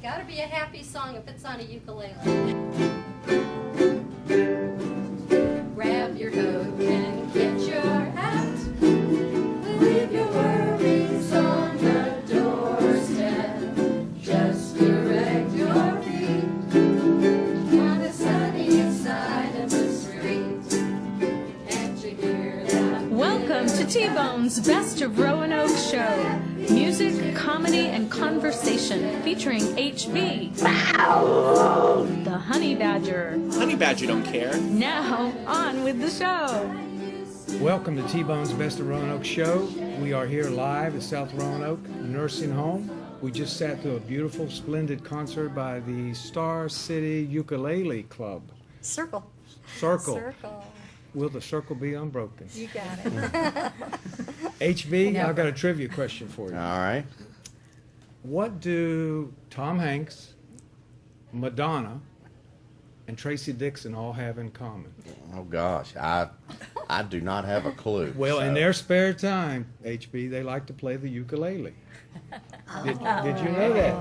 Gotta be a happy song if it's on a ukulele. Grab your coat and get your hat. We'll leave your worries on the doorstep. Just direct your feet on the sunny side of the street. Can't you hear that? Welcome to T-Bone's Best of Roanoke show. Music, comedy, and conversation featuring HB, the Honey Badger. Honey Badger don't care. Now, on with the show. Welcome to T-Bone's Best of Roanoke show. We are here live at South Roanoke Nursing Home. We just sat through a beautiful, splendid concert by the Star City Ukulele Club. Circle. Will the circle be unbroken? You got it. HB, I've got a trivia question for you. All right. What do Tom Hanks, Madonna, and Tracy Dixon all have in common? Oh gosh, I do not have a clue. Well, in their spare time, HB, they like to play the ukulele. Did you know that?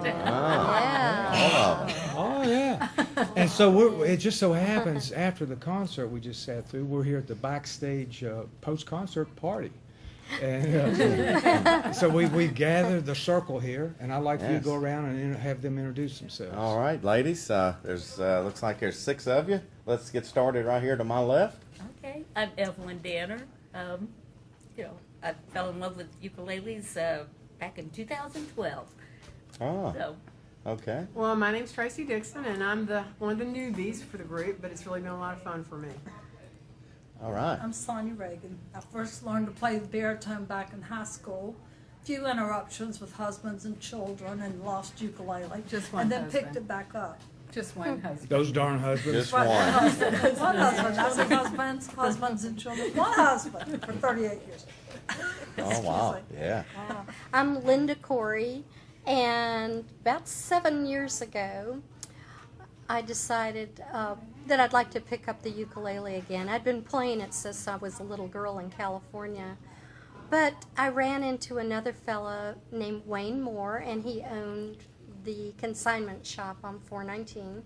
Oh, yeah. And so it just so happens after the concert we just sat through, we're here at the backstage post-concert party. And so we gathered the circle here, and I'd like for you to go around and have them introduce themselves. All right, ladies. There's looks like there's 6 of you. Let's get started right here to my left. Okay, I'm Evelyn Danner. I fell in love with ukuleles back in 2012. Oh, So, okay. Well, my name's Tracy Dixon, and I'm one of the newbies for the group, but it's really been a lot of fun for me. All right. I'm Sonia Reagan. I first learned to play the baritone back in high school. Few interruptions with husbands and children and lost ukulele. Just one and then husband. picked it back up. Just one husband. Those darn husbands. Just one. One husband. I said husbands and children. One husband for 38 years. Oh wow. Yeah. Wow. I'm Linda Corey, and about 7 years ago, I decided that I'd like to pick up the ukulele again. I'd been playing it since I was a little girl in California, but I ran into another fellow named Wayne Moore, and he owned the consignment shop on 419,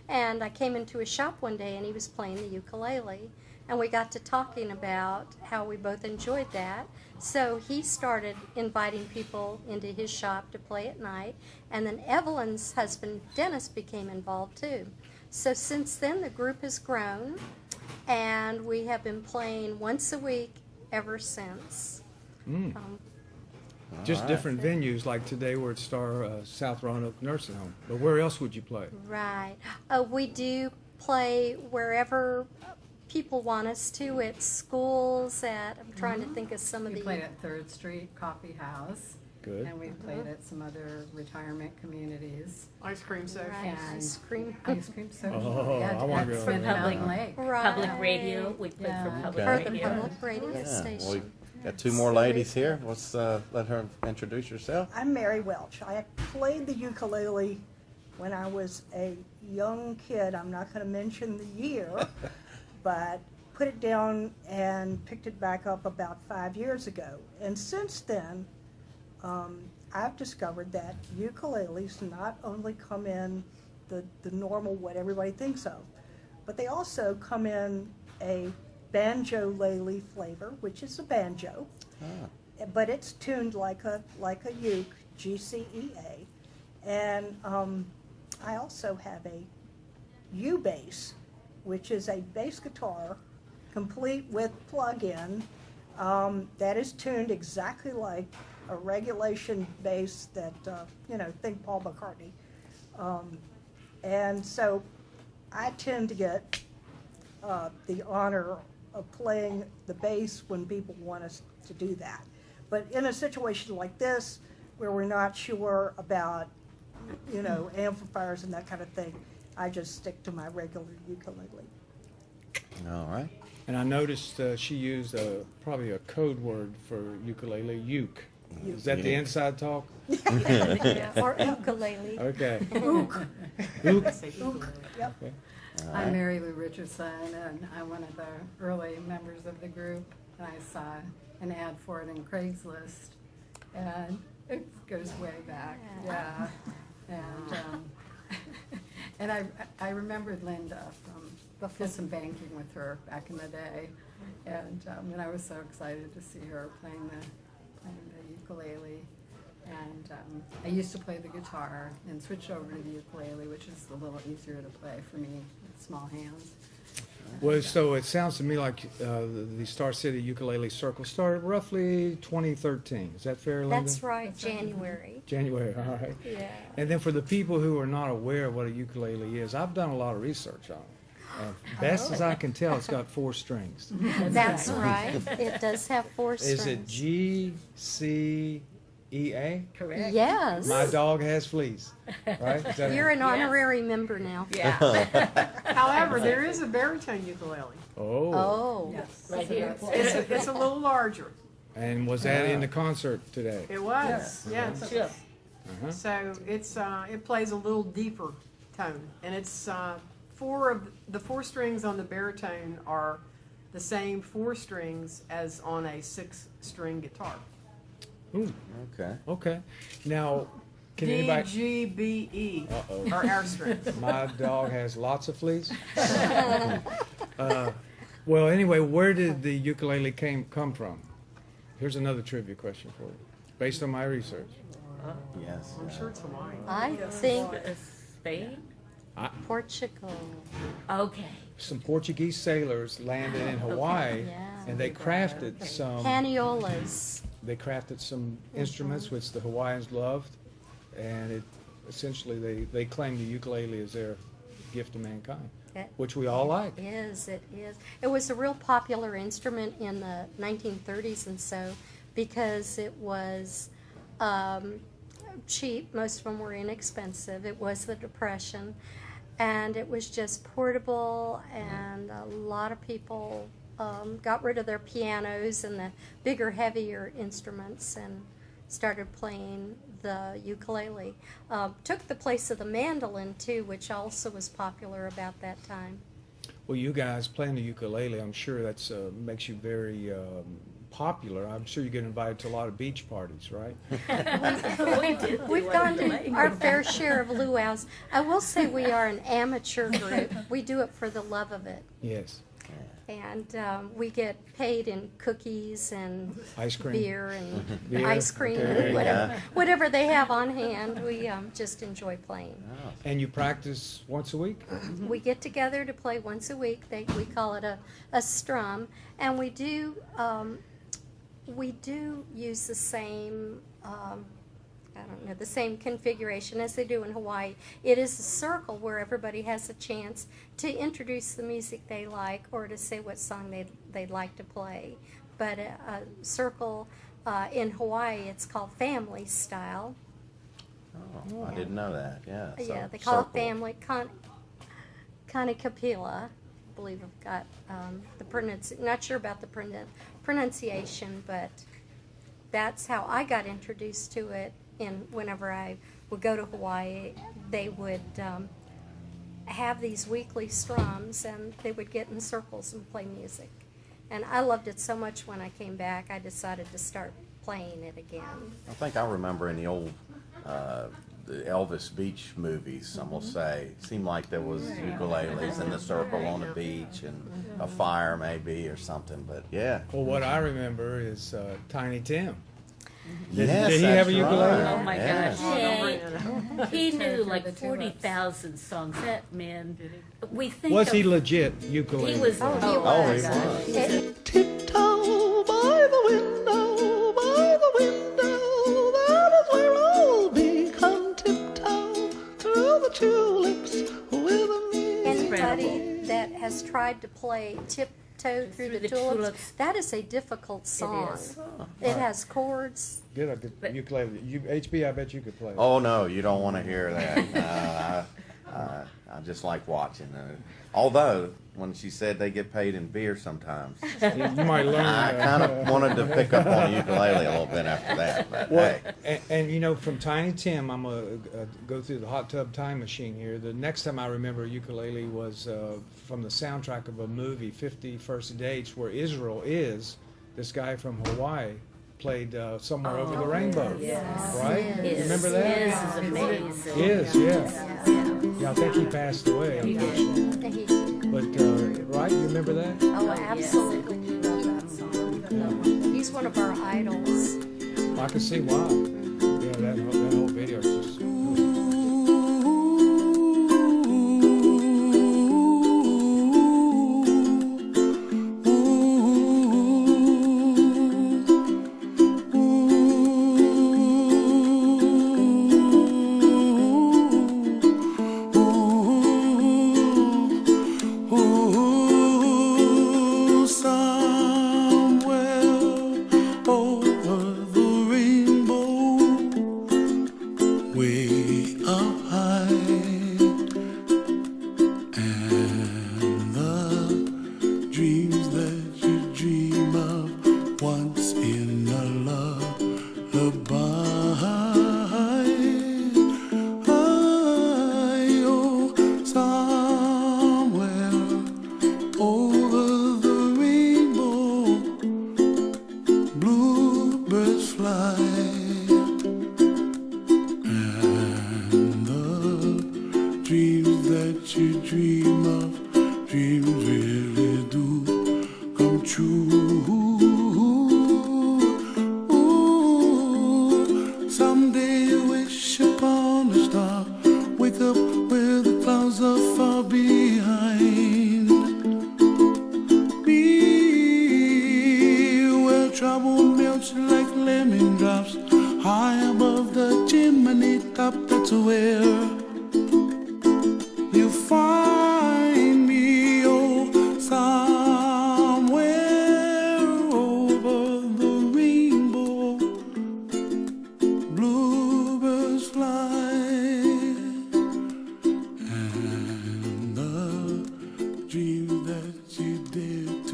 and I came into his shop one day, and he was playing the ukulele, and we got to talking about how we both enjoyed that. So he started inviting people into his shop to play at night, and then Evelyn's husband, Dennis, became involved too. So since then, the group has grown, and we have been playing once a week ever since. Just All right. different venues, like today we're at South Roanoke Nursing Home. But where else would you play? Right. We do play wherever people want us to, at schools, I'm trying to think of some of We the... played at 3rd Street Coffee House, Good. and we played at some other retirement communities. Ice cream social. Right, And ice cream. Ice cream social. Oh, I wanna go at there. Mountain Lake. Right. public radio, we played for public For the radio. public radio Yeah. station. We got 2 more ladies here. Let's let her introduce herself. I'm Mary Welch. I played the ukulele when I was a young kid. I'm not going to mention the year, but put it down and picked it back up about 5 years ago. And since then, I've discovered that ukuleles not only come in the normal, what everybody thinks of, but they also come in a banjo-lele flavor, which is a banjo. But it's tuned like a uke, G-C-E-A. And I also have a U-bass, which is a bass guitar complete with plug-in that is tuned exactly like a regulation bass that, think Paul McCartney. And so I tend to get the honor of playing the bass when people want us to do that. But in a situation like this, where we're not sure about, amplifiers and that kind of thing, I just stick to my regular ukulele. All right. And I noticed she used probably a code word for ukulele, uke. Is that the inside talk? Or ukulele. Okay. Ook. Uke. Yep. Okay. I'm Mary Lou Richardson, and I'm one of the early members of the group. And I saw an ad for it in Craigslist, and it goes way back. Yeah. And And I remembered Linda from did some banking with her back in the day, and I was so excited to see her playing the ukulele. And I used to play the guitar and switched over to the ukulele, which is a little easier to play for me with small hands. Well, so it sounds to me like the Star City Ukulele Circle started roughly 2013. Is that fair, Linda? That's right, January. January, all right. Yeah. And then for the people who are not aware of what a ukulele is, I've done a lot of research on it. And best as I can tell, it's got 4 strings. That's right. It does have 4 strings. Is it G, C, E, A? Correct. Yes. My dog has fleas, right? Is that You're it? an honorary member now. Yeah. However, there is a baritone ukulele. Oh. Oh. Yes. Right here. It's a little larger. And was that in the concert today? It was, yes. Sure. Uh-huh. So it's it plays a little deeper tone, and it's 4 of the 4 strings on the baritone are the same 4 strings as on a 6-string guitar. Ooh, Okay. okay. Now, can D, anybody... G, B, E Uh-oh. are our strings. My dog has lots of fleas. Well, anyway, where did the ukulele come from? Here's another trivia question for you, based on my research. Yes. I'm sure it's Hawaiian. I think Spain? Portugal. Okay. Some Portuguese sailors landed in Hawaii, Yeah. and they crafted some. Paniolas. They crafted some instruments which the Hawaiians loved, and it essentially they claim the ukulele as their gift to mankind, It which we all like. is. It is. It was a real popular instrument in the 1930s and so, because it was cheap. Most of them were inexpensive. It was the Depression, and it was just portable, and a lot of people got rid of their pianos and the bigger, heavier instruments and started playing the ukulele. Took the place of the mandolin, too, which also was popular about that time. Well, you guys playing the ukulele, I'm sure that's makes you very popular. I'm sure you get invited to a lot of beach parties, right? We've gone to our fair share of luau's. I will say we are an amateur group. We do it for the love of it. Yes. And we get paid in cookies and Ice cream. beer and Beer. ice cream, Okay. and whatever they have on hand. We just enjoy playing. And you practice once a week? We get together to play once a week. We call it a strum, and we do use the same the same configuration as they do in Hawaii. It is a circle where everybody has a chance to introduce the music they like or to say what song they'd like to play. But a circle in Hawaii, it's called family style. Oh, I didn't know that. Yeah. So Yeah, they call circle. it family Kanikapila. I believe I've got not sure about the pronunciation, but that's how I got introduced to it. And whenever I would go to Hawaii, they would have these weekly strums, and they would get in circles and play music. And I loved it so much when I came back, I decided to start playing it again. I think I remember in the old the Elvis Beach movies, I'm gonna say, it seemed like there was ukuleles in the circle on the beach and a fire maybe or something. But yeah. Well, what I remember is Tiny Tim. Yes, did he have a that's ukulele? right. Oh my Yes. gosh. Yeah. He knew For like the tulips. 40,000 songs. That man, we think Was of, he legit ukulele? he was, Oh, he Oh, was. he was. Tiptoe by the window, that is where I'll be. Come tiptoe through the tulips with me. Anybody that has tried to play tiptoe through the tulips, tulips. that is a difficult song. is. It has chords. Get a good ukulele. HB, I bet you could play it. Oh no, you don't want to hear that. I just like watching. Although when she said they get paid in beer sometimes, You might learn. I kind of wanted to pick up on the ukulele a little bit after that. But Well, hey, and you know, from Tiny Tim, I'm going to go through the hot tub time machine here. The next time I remember a ukulele was from the soundtrack of a movie, 50 First Dates, where Israel is, this guy from Hawaii, played Somewhere Over the Rainbow. yes. Right? Yes. Remember that? His is amazing. Yes, yeah. Yeah. Yeah, Yeah, I think he passed away. He did. He- But, right, you remember that? Oh, yes. absolutely. We love that song. He's one of our idols. I can see why. Yeah, that whole video is just.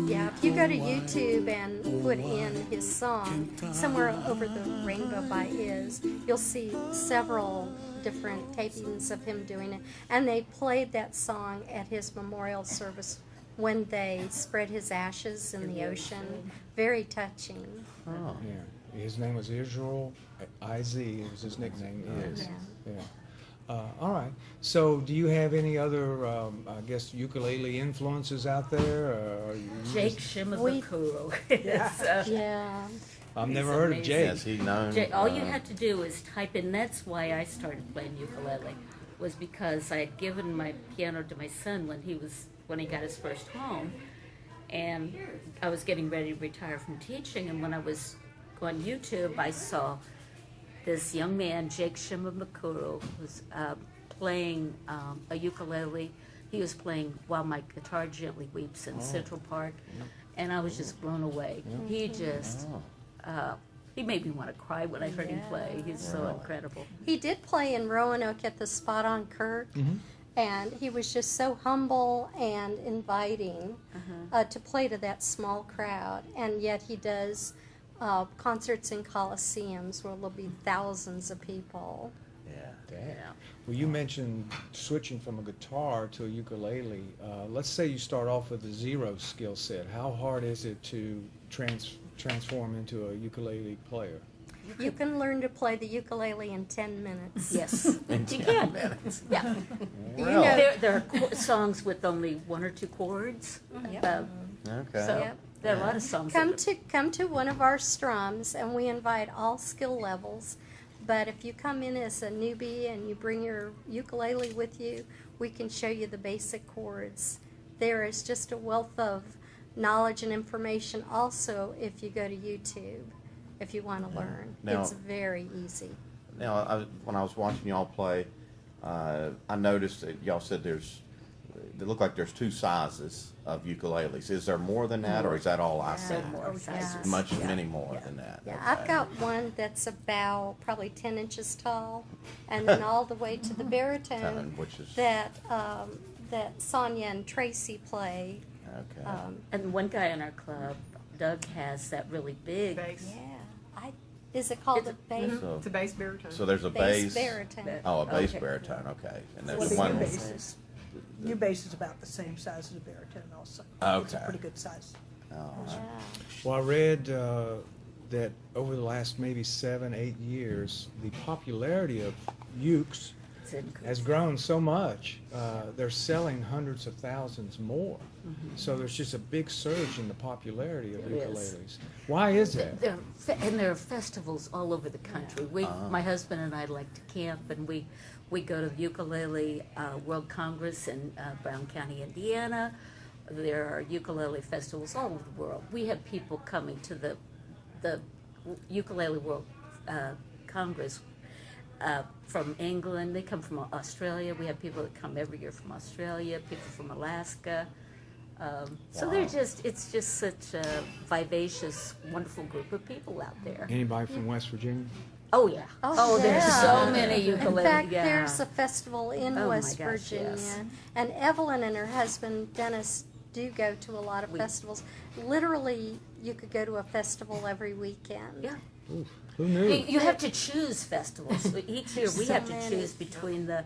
Yeah, if you go to YouTube and put in his song, Somewhere Over the Rainbow by Is, you'll see several different tapings of him doing it. And they played that song at his memorial service when they spread his ashes in the ocean. Very touching. Oh. Yeah, his name was Israel IZ. It was his nickname. Is. Yeah. All right. So, do you have any other, I guess, ukulele influences out there? Or Jake Shimabukuro. Yeah. I've He's never heard of amazing. Jake. Is he known? All you had to do is type in. That's why I started playing ukulele, was because I had given my piano to my son when he got his first home, and I was getting ready to retire from teaching. And when I was on YouTube, I saw this young man, Jake Shimabukuro, was playing a ukulele. He was playing While My Guitar Gently Weeps in Central Park, and I was just blown away. He just, he made me want to cry when I heard him play. He's so incredible. He did play in Roanoke at the Spot on Kirk, and he was just so humble and inviting to play to that small crowd. And yet he does concerts in coliseums where there'll be thousands of people. Yeah. Well, you mentioned switching from a guitar to a ukulele. Let's say you start off with a zero skill set. How hard is it to transform into a ukulele player? You can learn to play the ukulele in 10 minutes. Yes, In you 10 can. minutes. Yeah. Really? There are songs with only one or two chords. Okay. So Yep. there are a lot of songs. Come to one of our strums, and we invite all skill levels. But if you come in as a newbie and you bring your ukulele with you, we can show you the basic chords. There is just a wealth of knowledge and information also if you go to YouTube, if you want to learn. Now- It's very easy. Now, when I was watching y'all play, I noticed that y'all said it looked like there's two sizes of ukuleles. Is there more than that, or is that all I see? more sizes. Many more than that. Yeah, Okay. I've got one that's about probably 10 inches tall, and then all the way to the baritone Which is that Sonia and Tracy play. okay. And one guy in our club, Doug, has that really big. Bass. Yeah, is it called a bass? So- It's a bass baritone. So there's a Bass bass. baritone. Oh, a bass Okay. baritone. Okay, and Well, there's the one. new bass is about the same size as a baritone also. It's a Okay. pretty good size. Oh, Yeah. Well, I read that over the last maybe 7-8 years, the popularity of ukes has increased. has grown so much. They're selling hundreds of thousands more. So there's just a big surge in the popularity of There is. ukuleles. Why is that? There are festivals all over the country. My husband and I like to camp, and we go to the Ukulele World Congress in Brown County, Indiana. There are ukulele festivals all over the world. We have people coming to the Ukulele World Congress from England. They come from Australia. We have people that come every year from Australia, people from Alaska. So it's just such a vivacious, wonderful group of people out there. Anybody from West Virginia? Oh yeah. Oh, there's yeah. so many ukuleles. In fact, yeah. there's a festival in Oh, my West gosh, Virginia, yes. and Evelyn and her husband Dennis do go to a lot of festivals. Literally, you could go to a festival every weekend. Yeah. Ooh, who knew? You have to choose festivals. Each year we So have to many. choose between the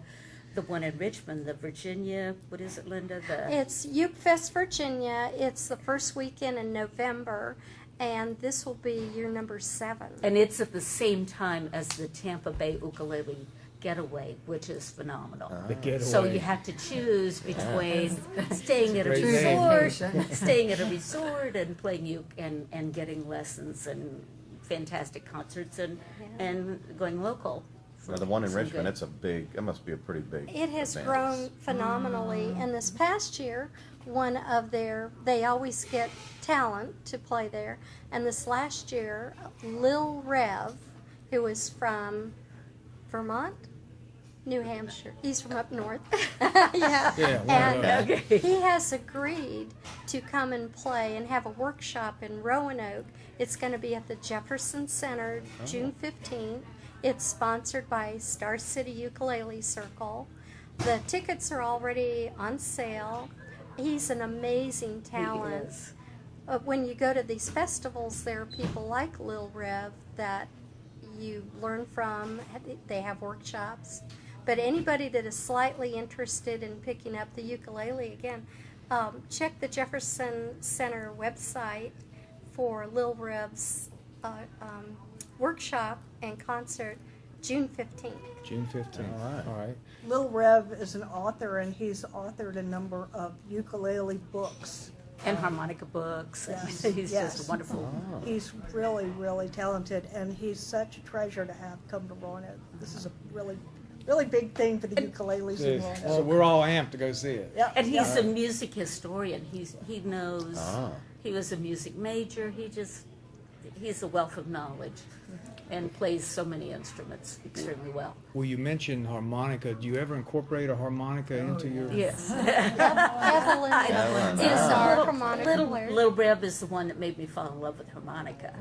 one in Richmond, the Virginia, what is it, Linda? It's Uke Fest Virginia. It's the first weekend in November, and this will be year number 7. And it's at the same time as the Tampa Bay Ukulele Getaway, which is phenomenal. The getaway. So you have to choose between staying at a Great name. resort, staying at a resort, and playing uke and getting lessons and fantastic concerts and going local. Now, the one in Some Richmond, good- it must be a pretty big It has event. grown phenomenally, and this past year, they always get talent to play there, and this last year, Lil Rev, who is from Vermont, New Hampshire, he's from up north, yeah, Yeah, one and of those. he has agreed to come and play and have a workshop in Roanoke. It's going to be at the Jefferson Center, June 15th. It's sponsored by Star City Ukulele Circle. The tickets are already on sale. He's an amazing talent. is. When you go to these festivals, there are people like Lil Rev that you learn from. They have workshops. But anybody that is slightly interested in picking up the ukulele, again, check the Jefferson Center website for Lil Rev's workshop and concert June 15th. June 15th. All right. Lil Rev is an author, and he's authored a number of ukulele books. And harmonica books. Yes, He's yes. just wonderful. He's really, really talented, and he's such a treasure to have come to Roanoke. This is a really, really big thing for the ukuleles in So Roanoke. we're all amped to go see it. Yeah, And he's yeah. a music historian. He knows. He was a music major. He's a wealth of knowledge, and plays so many instruments extremely well. Well, you mentioned harmonica. Do you ever incorporate a harmonica into your? Yes. Evelyn is our harmonica player. Little Rev is the one that made me fall in love with harmonica,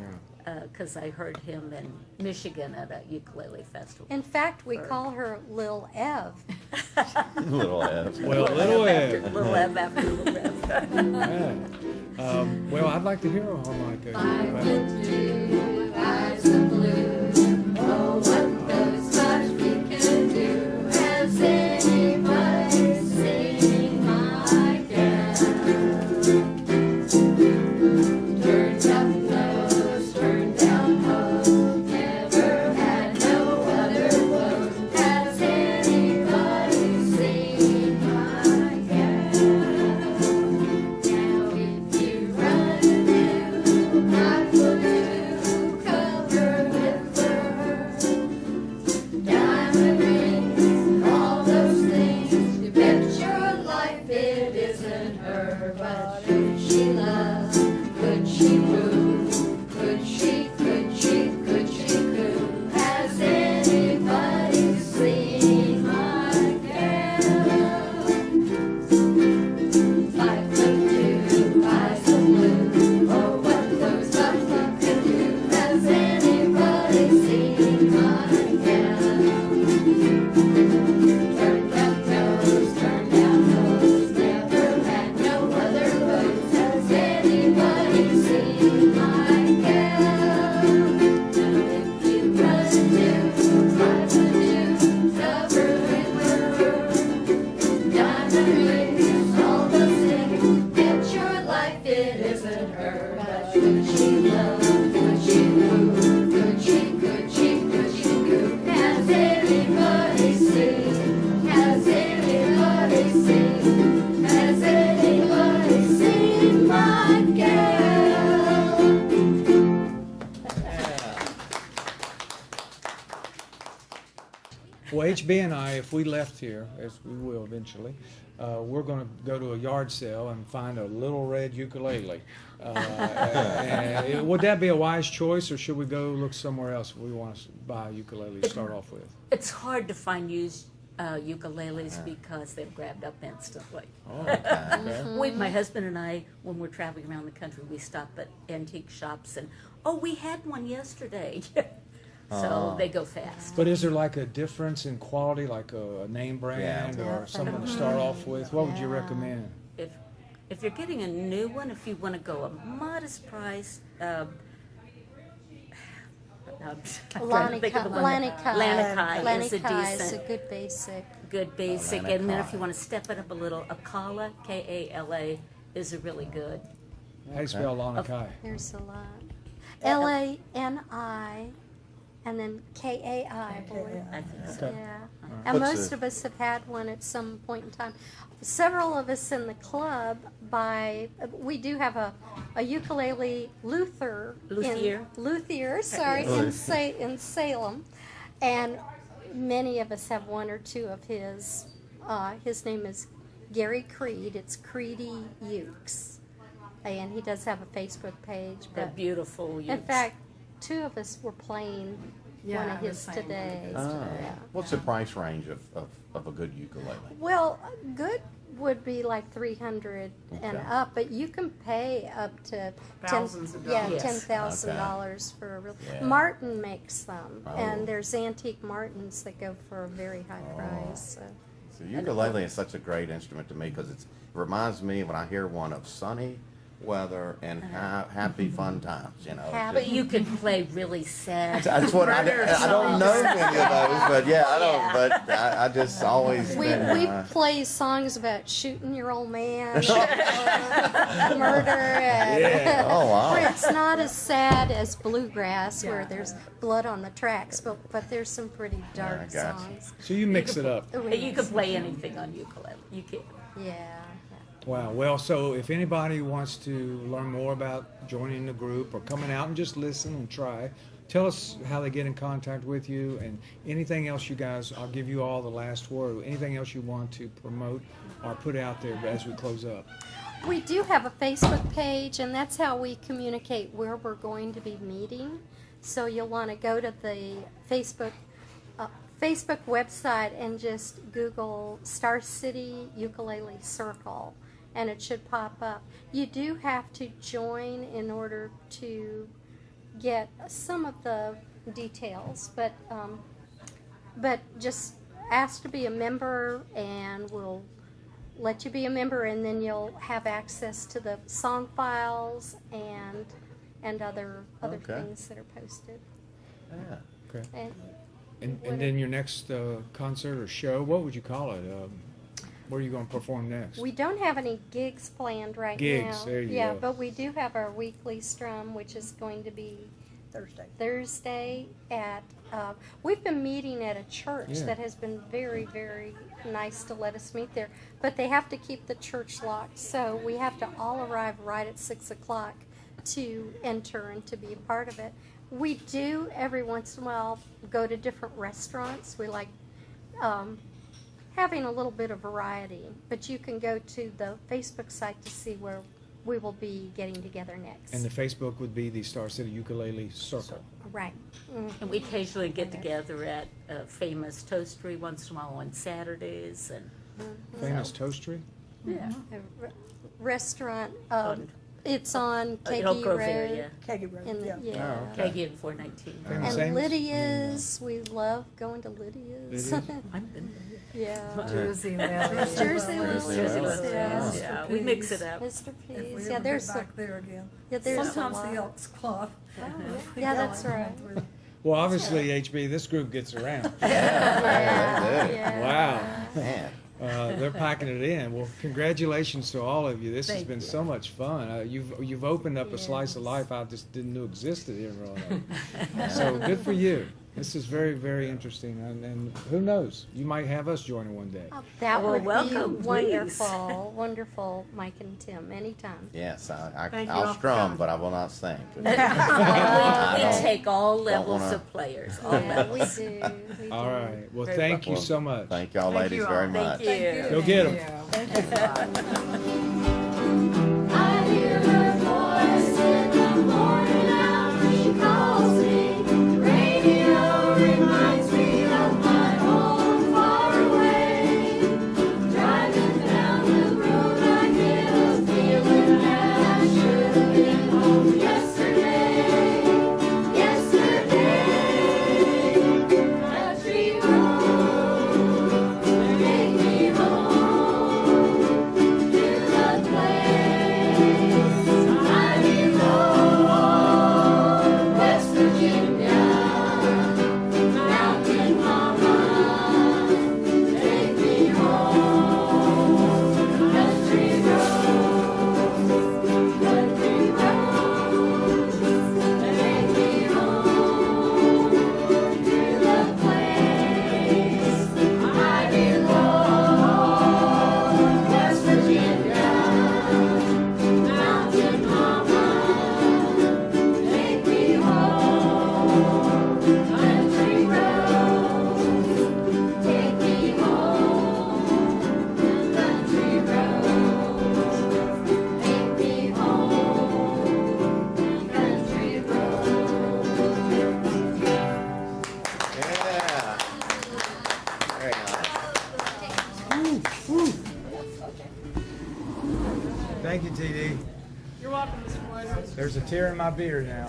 because I heard him in Michigan at a ukulele festival. In fact, we call her Lil Ev. Little F. Well, little After, Ed. Little Ev after Little Rev. Yeah. Well, I'd like to hear a harmonica. Eyes of blue. Oh, what those much we can do. Has anybody seen my gal? Turned up nose, turned down hose. Never had no other clothes. Has anybody seen my gal? Now if you run into my foot, cover with fur, diamond rings, all those things. You bet your life it isn't her, but should she love? Could she woo? Could she? Could she? Could she coo? Has anybody seen my gal? 5'2", eyes of blue. Oh, what those buttons can do. Has anybody seen my gal? Turned up nose, turned down nose. Never had no other clothes. HB and I, if we left here, as we will eventually, we're going to go to a yard sale and find a little red ukulele. Would that be a wise choice, or should we go look somewhere else if we want to buy a ukulele to start off with? It's hard to find used ukuleles because they're grabbed up instantly. Oh, okay. My husband and I, when we're traveling around the country, we stop at antique shops and, oh, we had one yesterday. So they go fast. But is there like a difference in quality, like a name brand or something to start off with? What would you recommend? If you're getting a new one, if you want to go a modest price, Lanikai is a decent, is a good basic. and then if you want to step it up a little, Akala, Kala, is a really good. How do you spell Lanikai? There's a lot. Lani, and then Kai, I believe. I think so. Okay. Yeah. Right. And What's most of us have had one at some point in time. Several of us in the club we do have a ukulele luthier, sorry, in Salem, and many of us have one or two of his. His name is Gary Creed. It's Creedy Ukes, and he does have a Facebook page. They're But beautiful. in fact, two of us were playing one of his today. Yeah. What's the price range of a good ukulele? Well, good would be like 300 and Okay. up, but you can pay up to Thousands of dollars. $10,000 for a real. Yeah. Martin makes them, Oh. and there's antique Martins that go for a very high price. So. So ukulele is such a great instrument to me because it reminds me when I hear one of sunny weather and happy fun times. You know, Happy. But you can play really sad. that's what I don't know many of those, but yeah, I don't. Yeah. But I just always We play songs about shooting your old man, or murder, and Yeah. Oh, wow. it's not as sad as bluegrass where Yeah. there's blood on the tracks, but there's some pretty dark I gotcha. songs. So you mix it up. You can play anything on ukulele. You can. Yeah. Wow. Well, so if anybody wants to learn more about joining the group or coming out and just listen and try, tell us how they get in contact with you and anything else you guys, I'll give you all the last word. Anything else you want to promote or put out there as we close up? We do have a Facebook page, and that's how we communicate where we're going to be meeting. So you'll want to go to the Facebook website and just Google Star City Ukulele Circle, and it should pop up. You do have to join in order to get some of the details, but just ask to be a member, and we'll let you be a member, and then you'll have access to the song files and other Okay. things that are posted. Yeah. Okay. And And then your next concert or show, what would you call it? Where are you going to perform next? we don't have any gigs planned right Gigs, now. there you yeah, go. but we do have our weekly strum, which is going to be Thursday at. We've been meeting at a church Yeah. that has been very, very nice to let us meet there, but they have to keep the church locked, so we have to all arrive right at 6:00 to enter and to be a part of it. We do every once in a while go to different restaurants. We like having a little bit of variety, but you can go to the Facebook site to see where we will be getting together next. And the Facebook would be the Star City Ukulele Circle. Right. And we occasionally get together at a famous toastery once in a while on Saturdays. And Famous Toastery? yeah. A restaurant. On- It's on Oak Kagi Grove Road. area. Keggy Road, In the, yeah. yeah. Oh, okay. Kagi and 419. Famous And Amos? Lydia's, we love going to Lydia's. Lydia's? I've been yeah. Jersey Lily. Jersey Lilies, Jersey yeah. Lilies, yeah. We mix it up. Mr. If we Pease. ever Yeah, there's get some, back there again. yeah, there's Sometimes a the lot. Elks Club. Yeah, that's right. Well, obviously, HB, this group gets around. Yeah. Yeah. Wow. Man. They're packing it in. Well, congratulations to all of you. This has Thank been you. so much fun. You've opened up a slice of Yes. life I just didn't know existed here in Roanoke. So good for you. This is very, very interesting, and who knows? You might have us joining one day. Oh, that Well, would welcome, be please. wonderful, wonderful, Mike and Tim, anytime. Yes, Thank you I'll all for strum, coming. but I will not sing. We Okay. take all levels wanna- of players. All Yeah, levels. we do. We All do. right. Well, Very thank you well. so much. Thank y'all Thank ladies you all. very much. Thank you. Go get them. I hear her voice in the morning hour. She calls me. The radio reminds me of my home far away. Driving down the road, I get a feeling that I should have been home yesterday. Country road, take me home to the place I belong. West Virginia, mountain mama, take me home. Country roads, take me home to the place I belong. West Virginia, mountain mama, take me home. Country roads, take me home. Country roads, take me home. Country roads. Yeah. Very nice. Thank you, TD. You're welcome, Mr. Williams. There's a tear in my beer now.